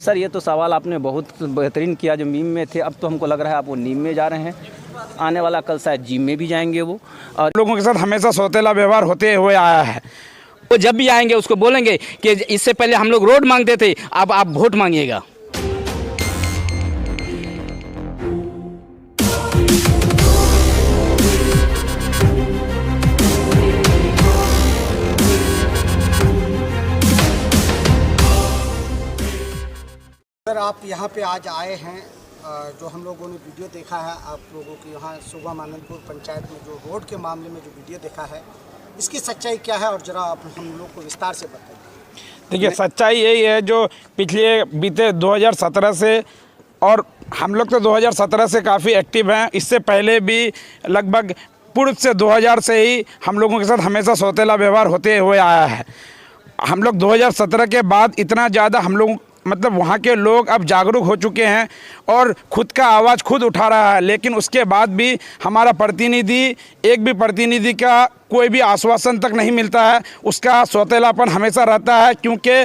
Sir ये तो सवाल आपने बहुत बेहतरीन किया, जो मीम में थे अब तो हमको लग रहा है आप वो नीम में जा रहे हैं, आने वाला कल शायद जिम में भी जाएंगे वो। और लोगों के साथ हमेशा सौतेला व्यवहार होते हुए आया है। वो जब भी आएंगे उसको बोलेंगे कि इससे पहले हम लोग रोड मांगते थे, अब आप वोट मांगिएगा। सर आप यहाँ पे आज आए हैं, जो हम लोगों ने वीडियो देखा है आप लोगों की यहाँ सुगम आनंदपुर पंचायत में जो रोड के मामले में जो वीडियो देखा है, इसकी सच्चाई क्या है और ज़रा आप हम लोग को विस्तार से बताइए। देखिए सच्चाई यही है, जो पिछले बीते 2017 से, और हम लोग तो 2017 से काफ़ी एक्टिव हैं, इससे पहले भी लगभग पूर्व से 2000 से ही हम लोगों के साथ हमेशा सौतेला व्यवहार होते हुए आया है। हम लोग 2017 के बाद इतना ज़्यादा हम लोग मतलब वहाँ के लोग अब जागरूक हो चुके हैं और खुद का आवाज़ खुद उठा रहा है, लेकिन उसके बाद भी हमारा प्रतिनिधि, एक भी प्रतिनिधि का कोई भी आश्वासन तक नहीं मिलता है, उसका सौतेलापन हमेशा रहता है। क्योंकि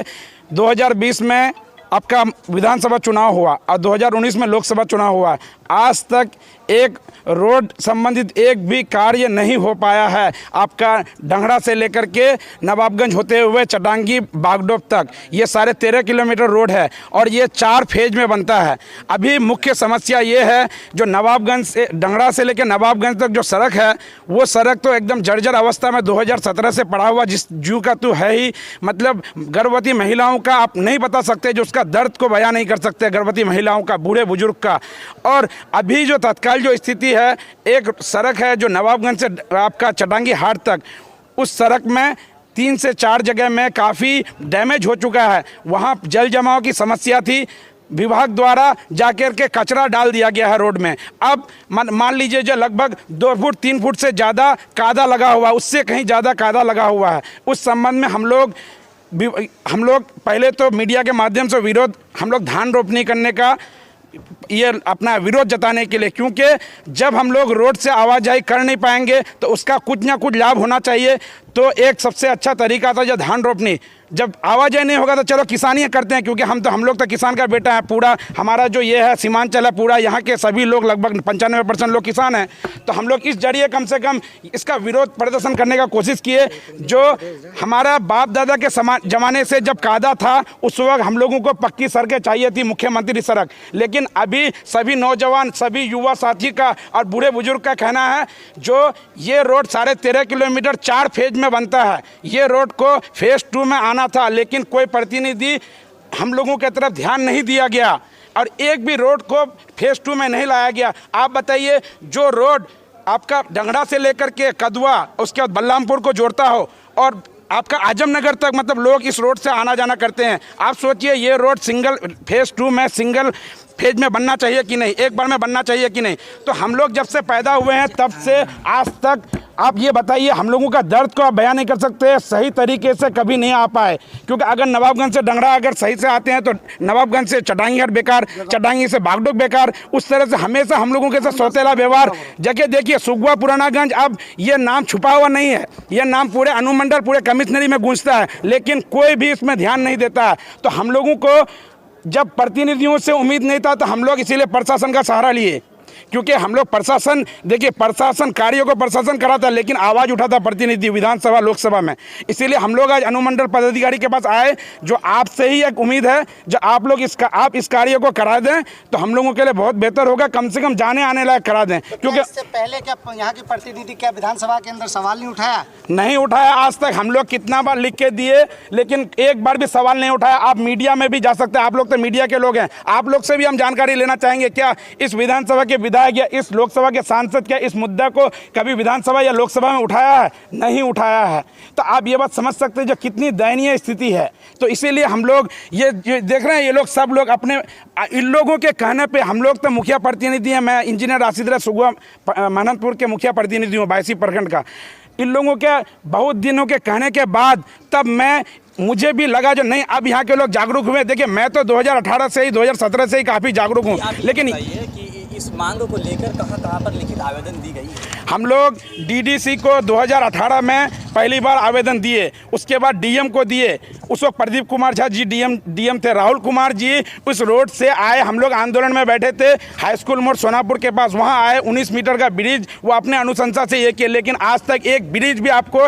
2020 में आपका विधानसभा चुनाव हुआ और 2019 में लोकसभा चुनाव हुआ, आज तक एक रोड संबंधित एक भी कार्य नहीं हो पाया है। आपका डंगड़ा से लेकर के नवाबगंज होते हुए चटांगी बागडोब तक ये सारे 13 किलोमीटर रोड है और ये 4 फेज में बनता है। अभी मुख्य समस्या ये है, जो नवाबगंज से डंगड़ा से लेकर नवाबगंज तक जो सड़क है, वो सड़क तो एकदम जर्जर अवस्था में 2017 से पड़ा हुआ जिस जू का तो है ही, मतलब गर्भवती महिलाओं का आप नहीं बता सकते, जो उसका दर्द को बयां नहीं कर सकते, गर्भवती महिलाओं का, बूढ़े बुजुर्ग का। और अभी जो तत्काल जो स्थिति है, एक सड़क है जो नवाबगंज से आपका चटांगी हाट तक, उस सड़क में 3 से 4 जगह में काफ़ी डैमेज हो चुका है। वहाँ जल जमाव की समस्या थी, विभाग द्वारा जाकर के कचरा डाल दिया गया है रोड में। अब मान लीजिए जो लगभग 2 फुट 3 फुट से ज़्यादा कादा लगा हुआ है, उससे कहीं ज़्यादा कादा लगा हुआ है। उस संबंध में हम लोग पहले तो मीडिया के माध्यम से विरोध, हम लोग धान रोपनी करने का ये अपना विरोध जताने के लिए, क्योंकि जब हम लोग रोड से आवाजाही कर नहीं पाएंगे तो उसका कुछ ना कुछ लाभ होना चाहिए। तो एक सबसे अच्छा तरीका था जो धान रोपनी, जब आवाजाही नहीं होगा तो चलो किसानी करते हैं, क्योंकि हम लोग तो किसान का बेटा है। पूरा हमारा जो ये है सीमांचल है, पूरा यहाँ के सभी लोग लगभग 95% लोग किसान हैं। तो हम लोग इस जरिए कम से कम इसका विरोध प्रदर्शन करने का कोशिश किए। जो हमारा बाप दादा के जमाने से जब कायदा था, उस वक्त हम लोगों को पक्की सड़कें चाहिए थी, मुख्यमंत्री सड़क। लेकिन अभी सभी नौजवान, सभी युवा साथी का और बूढ़े बुजुर्ग का कहना है, जो ये रोड 13.5 किलोमीटर 4 फेज में बनता है, ये रोड को फेज 2 में आना था, लेकिन कोई प्रतिनिधि हम लोगों की तरफ ध्यान नहीं दिया गया और एक भी रोड को फेज 2 में नहीं लाया गया। आप बताइए, जो रोड आपका डंगड़ा से लेकर के कदवा, उसके बाद बलरामपुर को जोड़ता हो और आपका आजमनगर तक, मतलब लोग इस रोड से आना जाना करते हैं। आप सोचिए, ये रोड सिंगल फेज 2 में, सिंगल फेज में बनना चाहिए कि नहीं, एक बार में बनना चाहिए कि नहीं। तो हम लोग जब से पैदा हुए हैं तब से आज तक, आप ये बताइए, हम लोगों का दर्द को आप बयान नहीं कर सकते, सही तरीके से कभी नहीं आ पाए। क्योंकि अगर नवाबगंज से डंगड़ा अगर सही से आते हैं तो नवाबगंज से चटांगी हट बेकार, चटांगी से बागडोग बेकार, उस तरह से हमेशा हम लोगों के साथ सौतेला व्यवहार। जगह देखिए सुगवा पुरानागंज, अब ये नाम छुपा हुआ नहीं है, यह नाम पूरे अनुमंडल, पूरे कमिश्नरी में गूंजता है, लेकिन कोई भी इसमें ध्यान नहीं देता है। तो हम लोगों को जब प्रतिनिधियों से उम्मीद नहीं था तो हम लोग इसीलिए प्रशासन का सहारा लिए, क्योंकि हम लोग प्रशासन, देखिए प्रशासन कार्यों को प्रशासन कराता, लेकिन आवाज़ उठाता प्रतिनिधि विधानसभा लोकसभा में। इसीलिए हम लोग आज अनुमंडल पदाधिकारी के पास आए, जो आपसे ही एक उम्मीद है, जो आप लोग आप इस कार्य को करा दें तो हम लोगों के लिए बहुत बेहतर होगा, कम से कम जाने आने लायक करा दें। क्योंकि इससे पहले क्या यहाँ के प्रतिनिधि क्या विधानसभा के अंदर सवाल नहीं उठाया? नहीं उठाया आज तक। हम लोग कितना बार लिख के दिए, लेकिन एक बार भी सवाल नहीं उठाया। आप मीडिया में भी जा सकते हैं, आप लोग तो मीडिया के लोग हैं, आप लोग से भी हम जानकारी लेना चाहेंगे, क्या इस विधानसभा के विधायक या इस लोकसभा के सांसद क्या इस मुद्दा को कभी विधानसभा या लोकसभा में उठाया है? नहीं उठाया है। तो आप ये बात समझ सकते हैं जो कितनी दयनीय स्थिति है। तो इसीलिए हम लोग ये देख रहे हैं, ये लोग सब लोग अपने इन लोगों के कहने पे, हम लोग तो मुखिया प्रतिनिधि हैं, मैं इंजीनियर राशिद राय सुगवा आनंदपुर के मुखिया प्रतिनिधि हूँ 22 प्रखंड का। इन लोगों के बहुत दिनों के कहने के बाद तब मुझे भी लगा जो नहीं, अब यहाँ के लोग जागरूक हुए। देखिए मैं तो 2018 से ही 2017 से ही काफ़ी जागरूक हूँ, लेकिन इस मांग को लेकर कहाँ पर लिखित आवेदन दी गई है? हम लोग डीडीसी को 2018 में पहली बार आवेदन दिए, उसके बाद डीएम को दिए। उस वक्त प्रदीप कुमार झा जी डीएम थे, राहुल कुमार जी उस रोड से आए, हम लोग आंदोलन में बैठे थे हाई स्कूल मोड़ सोनापुर के पास, वहाँ आए 19 मीटर का ब्रिज वो अपने अनुशंसा से ये किए, लेकिन आज तक एक ब्रिज भी आपको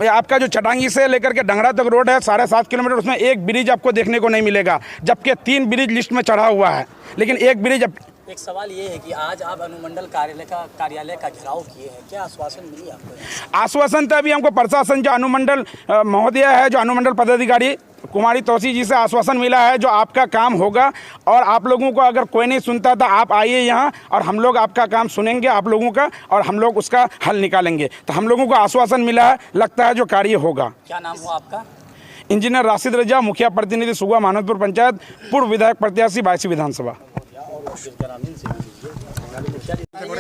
आपका जो चटांगी से लेकर के डंगरा तक रोड है 7.5 किलोमीटर, उसमें एक ब्रिज आपको देखने को नहीं मिलेगा, जबकि 3 ब्रिज लिस्ट में चढ़ा हुआ है, लेकिन एक ब्रिज एक सवाल ये है कि आज आप अनुमंडल कार्यालय का घेराव किए हैं, क्या आश्वासन मिली आपको? आश्वासन तो अभी हमको प्रशासन जो अनुमंडल महोदय है, जो अनुमंडल पदाधिकारी कुमारी तौसी जी से आश्वासन मिला है जो आपका काम होगा, और आप लोगों को अगर कोई नहीं सुनता तो आप आइए यहाँ और हम लोग आपका काम सुनेंगे आप लोगों का, और हम लोग उसका हल निकालेंगे। तो हम लोगों को आश्वासन मिला है, लगता है जो कार्य होगा। क्या नाम हुआ आपका? इंजीनियर राशिद रजा, मुखिया प्रतिनिधि सुगवा मानंदपुर पंचायत, पूर्व विधायक प्रत्याशी 22वीं विधानसभा।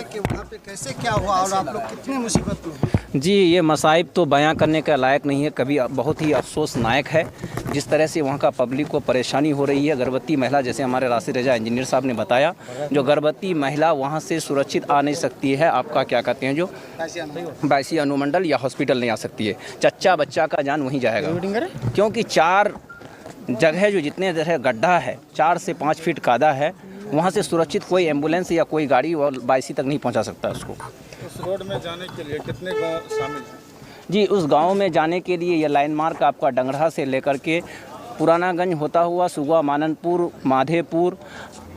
कि वहाँ पे कैसे क्या हुआ और आप लोग कितनी मुसीबत में हैं? जी, ये मसाइब तो बयां करने का लायक नहीं है, कभी बहुत ही अफसोसनाक है जिस तरह से वहाँ का पब्लिक को परेशानी हो रही है। गर्भवती महिला, जैसे हमारे राशिद रजा इंजीनियर साहब ने बताया, जो गर्भवती महिला वहाँ से सुरक्षित आ नहीं सकती है, आपका क्या कहते हैं जो 22 अनुमंडल या हॉस्पिटल नहीं आ सकती है, चच्चा बच्चा का जान वहीं जाएगा, क्योंकि 4 जगह जो जितने जगह गड्ढा है 4 से 5 फीट कादा है, वहाँ से सुरक्षित कोई एम्बुलेंस या कोई गाड़ी और 22 तक नहीं पहुँचा सकता उसको। उस रोड में जाने के लिए कितने गांव शामिल हैं? जी, उस गांव में जाने के लिए ये लाइन मार्क आपका डंगरा से लेकर के पुरानागंज होता हुआ सुगवा माननपुर माधेपुर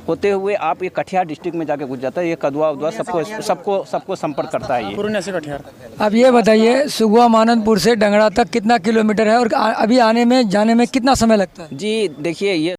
होते हुए आप ये कटिहार डिस्ट्रिक्ट में जाके घुस जाता है। ये कदवा उदवा सबको संपर्क करता है ये। अब ये बताइए सुगवा माननपुर से डंगरा तक कितना किलोमीटर है और अभी आने में जाने में कितना समय लगता है? जी देखिए, ये